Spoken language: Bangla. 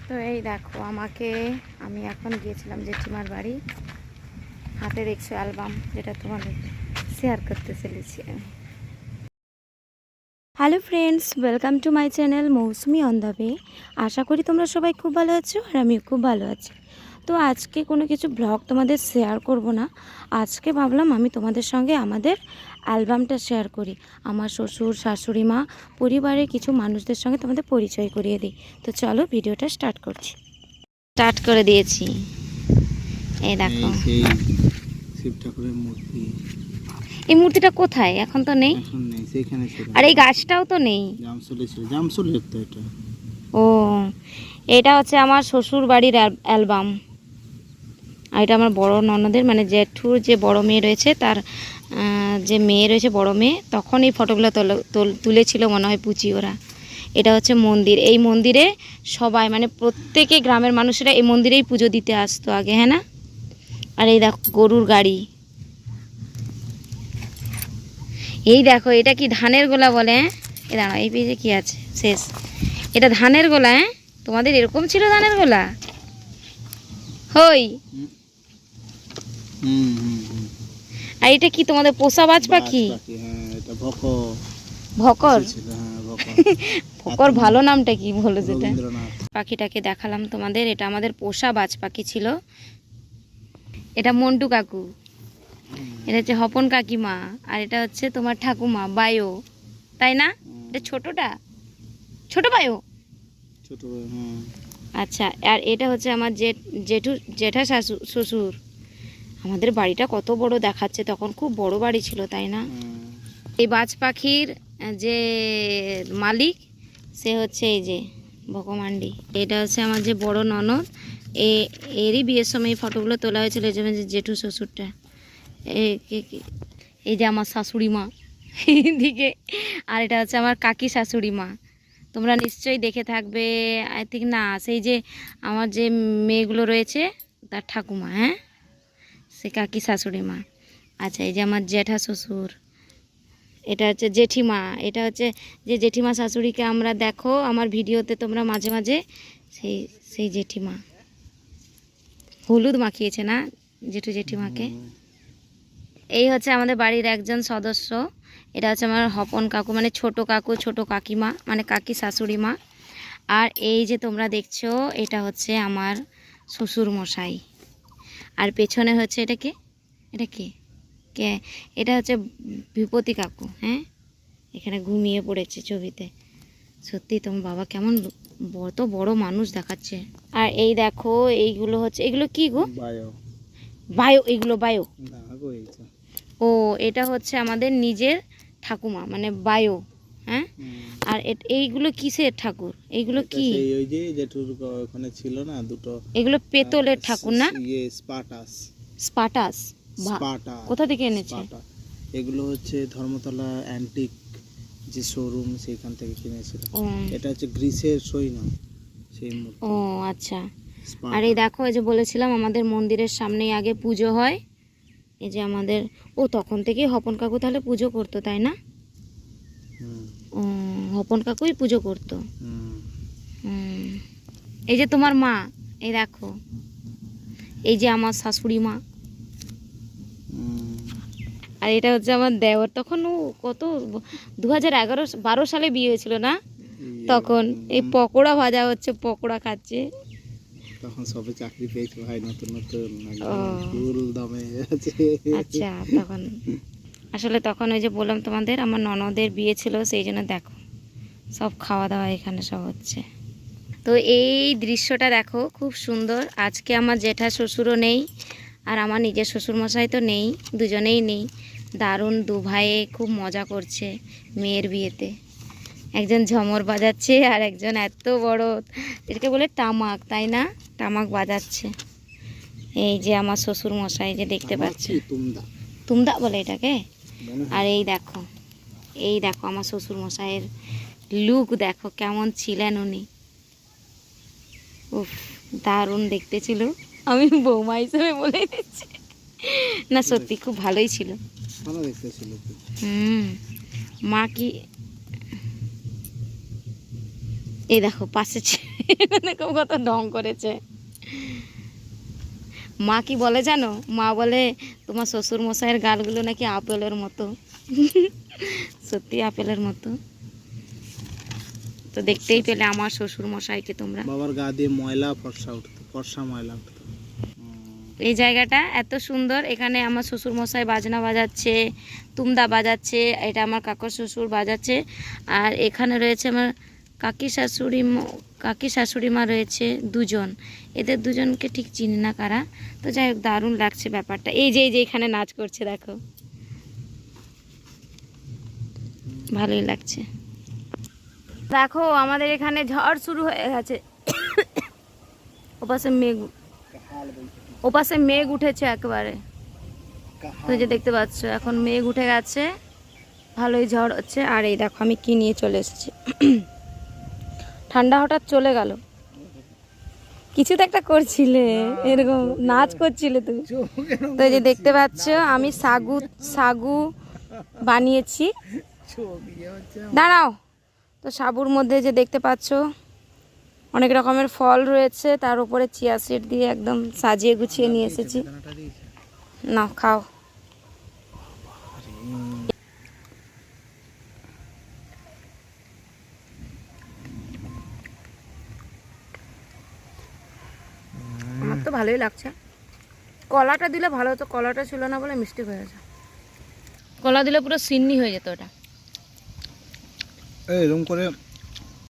তো এই দেখো আমাকে, আমি এখন গিয়েছিলাম জেঠিমার বাড়ি। হাতে দেখছো অ্যালবাম, যেটা তোমাদের শেয়ার করতে চলেছি আমি। Hello friends, welcome to my channel Mousumi on the way. আশা করি তোমরা সবাই খুব ভালো আছো আর আমিও খুব ভালো আছি। তো আজকে কোনো কিছু ব্লগ তোমাদের শেয়ার করব না। আজকে ভাবলাম আমি তোমাদের সঙ্গে আমাদের অ্যালবামটা শেয়ার করি। আমার শ্বশুর, শাশুড়ি মা, পরিবারের কিছু মানুষদের সঙ্গে তোমাদের পরিচয় করিয়ে দিই। তো চলো ভিডিওটা স্টার্ট করছি। স্টার্ট করে দিয়েছি। এই দেখো শিব ঠাকুরের মূর্তি। এই মূর্তিটা কোথায়? এখন তো নেই। এখন নেই, সেখানে ছিল। আর এই গাছটাও তো নেই। জামসুলি ছিল, জামসুলির তো এটা। ও, এটা হচ্ছে আমার শ্বশুর বাড়ির অ্যালবাম। আর এটা আমার বড় ননদের, মানে জেঠুর যে বড় মেয়ে রয়েছে তার যে মেয়ে রয়েছে, বড় মেয়ে, তখন এই ফটোগুলো তুলেছিল মনে হয় পুচি ওরা। এটা হচ্ছে মন্দির। এই মন্দিরে সবাই, মানে প্রত্যেকে গ্রামের মানুষেরা এই মন্দিরেই পুজো দিতে আসতো আগে, হ্যাঁ না? আর এই দেখো গরুর গাড়ি। এই দেখো এটা কি ধানের গোলা বলে? হ্যাঁ, এ দাঁড়া, এই পেজে কি আছে শেষ। এটা ধানের গোলা। হ্যাঁ, তোমাদের এরকম ছিল ধানের গোলা? হই। আর এটা কি তোমাদের পোষা বাজ পাখি? ভকর। ভকর ভালো নামটা কি বলো যেটা? পাখিটাকে দেখালাম তোমাদের। এটা আমাদের পোষা বাজ পাখি ছিল। এটা মন্টু কাকু, এটা হচ্ছে হপন কাকিমা, আর এটা হচ্ছে তোমার ঠাকুমা বায়ো, তাই না? এটা ছোটটা, ছোট বায়ো। আচ্ছা, আর এটা হচ্ছে আমার জেঠা শ্বশুর। আমাদের বাড়িটা কত বড় দেখাচ্ছে, তখন খুব বড় বাড়ি ছিল, তাই না? এই বাজ পাখির যে মালিক, সে হচ্ছে এই যে ভগমান্ডি। এটা হচ্ছে আমার যে বড় ননদ, এরই বিয়ের সময় এই ফটোগুলো তোলা হয়েছিল, এই যে জেঠু শ্বশুরটা। এই যে আমার শাশুড়ি মা এইদিকে, আর এটা হচ্ছে আমার কাকি শাশুড়ি মা। তোমরা নিশ্চয়ই দেখে থাকবে, আই থিঙ্ক না, সেই যে আমার যে মেয়েগুলো রয়েছে তার ঠাকুমা, হ্যাঁ, সে কাকি শাশুড়ি মা। আচ্ছা, এই যে আমার জ্যাঠা শ্বশুর, এটা হচ্ছে জেঠিমা। এটা হচ্ছে যে জেঠিমা শাশুড়িকে আমরা দেখো আমার ভিডিওতে তোমরা মাঝে মাঝে, সেই জেঠিমা হলুদ মাখিয়েছে না জেঠু জেঠিমাকে। এই হচ্ছে আমাদের বাড়ির একজন সদস্য। এটা হচ্ছে আমার হপন কাকু, মানে ছোট কাকু, ছোট কাকিমা, মানে কাকি শাশুড়ি মা। আর এই যে তোমরা দেখছো, এটা হচ্ছে আমার শ্বশুর মশাই। আর পেছনে হচ্ছে এটা কে? এটা কে? এটা হচ্ছে বিপত্তি কাকু। হ্যাঁ, এখানে ঘুমিয়ে পড়েছে ছবিতে। সত্যি তোমার বাবা কেমন বড় বড় মানুষ দেখাচ্ছে। আর এই দেখো এইগুলো হচ্ছে, এগুলো কি গো? বায়ো। এগুলো বায়ো। ও, এটা হচ্ছে আমাদের নিজের ঠাকুমা, মানে বায়ো। হ্যাঁ, আর এইগুলো কিসের ঠাকুর? এইগুলো কি? ওই যে জেঠুর ওখানে ছিল না দুটো, এগুলো পেতলের ঠাকুর না? স্পাটাস। স্পাটাস। কোথা থেকে এনেছে? এগুলো হচ্ছে ধর্মতলা অ্যান্টিক যে শোরুম, সেখান থেকে কিনেছিল। এটা হচ্ছে গ্রিসের সৈন্য সেই মূর্তি। ও আচ্ছা। আর এই দেখো, এই যে বলেছিলাম আমাদের মন্দিরের সামনেই আগে পুজো হয়। এই যে আমাদের, ও তখন থেকেই হপন কাকু তাহলে পুজো করতো, তাই না? ও, হপন কাকুই পুজো করতো। এই যে তোমার মা, এই দেখো, এই যে আমার শাশুড়ি মা। আর এটা হচ্ছে আমার দেওর। তখন ও কত 2011-12 সালে বিয়ে হয়েছিল না? তখন এই পকোড়া ভাজা হচ্ছে, পকোড়া খাচ্ছে। তখন সবে চাকরি পেয়েছে ভাই, নতুন নতুন ফুল দামে আছে। আচ্ছা, তখন আসলে তখন ওই যে বললাম তোমাদের আমার ননদের বিয়ে ছিল, সেই জন্য দেখো সব খাওয়া দাওয়া এখানে সব হচ্ছে। তো এই দৃশ্যটা দেখো, খুব সুন্দর। আজকে আমার জেঠা শ্বশুরও নেই, আর আমার নিজের শ্বশুরমশাই তো নেই, দুজনেই নেই। দারুণ দু ভাইয়ে খুব মজা করছে মেয়ের বিয়েতে। একজন ঝমর বাজাচ্ছে, আর একজন এত বড়, এটাকে বলে তামাক, তাই না? তামাক বাজাচ্ছে। এই যে আমার শ্বশুর মশাই, যে দেখতে পাচ্ছে, তুমদা বলে এটাকে। আর এই দেখো, এই দেখো আমার শ্বশুর মশাইয়ের লুক দেখো কেমন ছিলেন উনি। উফ, দারুণ দেখতে ছিল। আমি বৌমা হিসেবে বলে দিচ্ছি, না সত্যি খুব ভালোই ছিল। মা কি, এই দেখো পাশে দেখো কত ঢং করেছে। মা কি বলে জানো, মা বলে তোমার শ্বশুর মশাইয়ের গালগুলো নাকি আপেলের মতো। সত্যি আপেলের মতো। তো দেখতেই পেলে আমার শ্বশুর মশাইকে তোমরা। বাবার গা দিয়ে ময়লা ফর্সা উঠতো, ফর্সা ময়লা উঠতো। এই জায়গাটা এত সুন্দর, এখানে আমার শ্বশুর মশাই বাজনা বাজাচ্ছে, তুমদা বাজাচ্ছে, এটা আমার কাকা শ্বশুর বাজাচ্ছে। আর এখানে রয়েছে আমার কাকি শাশুড়ি মা রয়েছে দুজন। এদের দুজনকে ঠিক চিনি না কারা, তো যাই হোক দারুণ লাগছে ব্যাপারটা। এই যে এখানে নাচ করছে দেখো, ভালোই লাগছে। দেখো আমাদের এখানে ঝড় শুরু হয়ে গেছে। ওপাশে মেঘ উঠেছে একেবারে, তো যে দেখতে পাচ্ছ এখন মেঘ উঠে গেছে, ভালোই ঝড় হচ্ছে। আর এই দেখো আমি কি নিয়ে চলে এসেছি। ঠান্ডা হঠাৎ চলে গেল। কিছু তো একটা করছিলে, এরকম নাচ করছিলে তুমি। তো এই যে দেখতে পাচ্ছ আমি সাগু বানিয়েছি। দাঁড়াও। তো সাবুর মধ্যে যে দেখতে পাচ্ছ অনেক রকমের ফল রয়েছে, তার উপরে চিয়া সিড দিয়ে একদম সাজিয়ে গুছিয়ে নিয়ে এসেছি। না খাও। আমার তো ভালোই লাগছে। কলাটা দিলে ভালো হতো, কলাটা ছিল না বলে মিষ্টি হয়ে গেছে। কলা দিলে পুরো সিন্নি হয়ে যেত ওটা। এরকম করে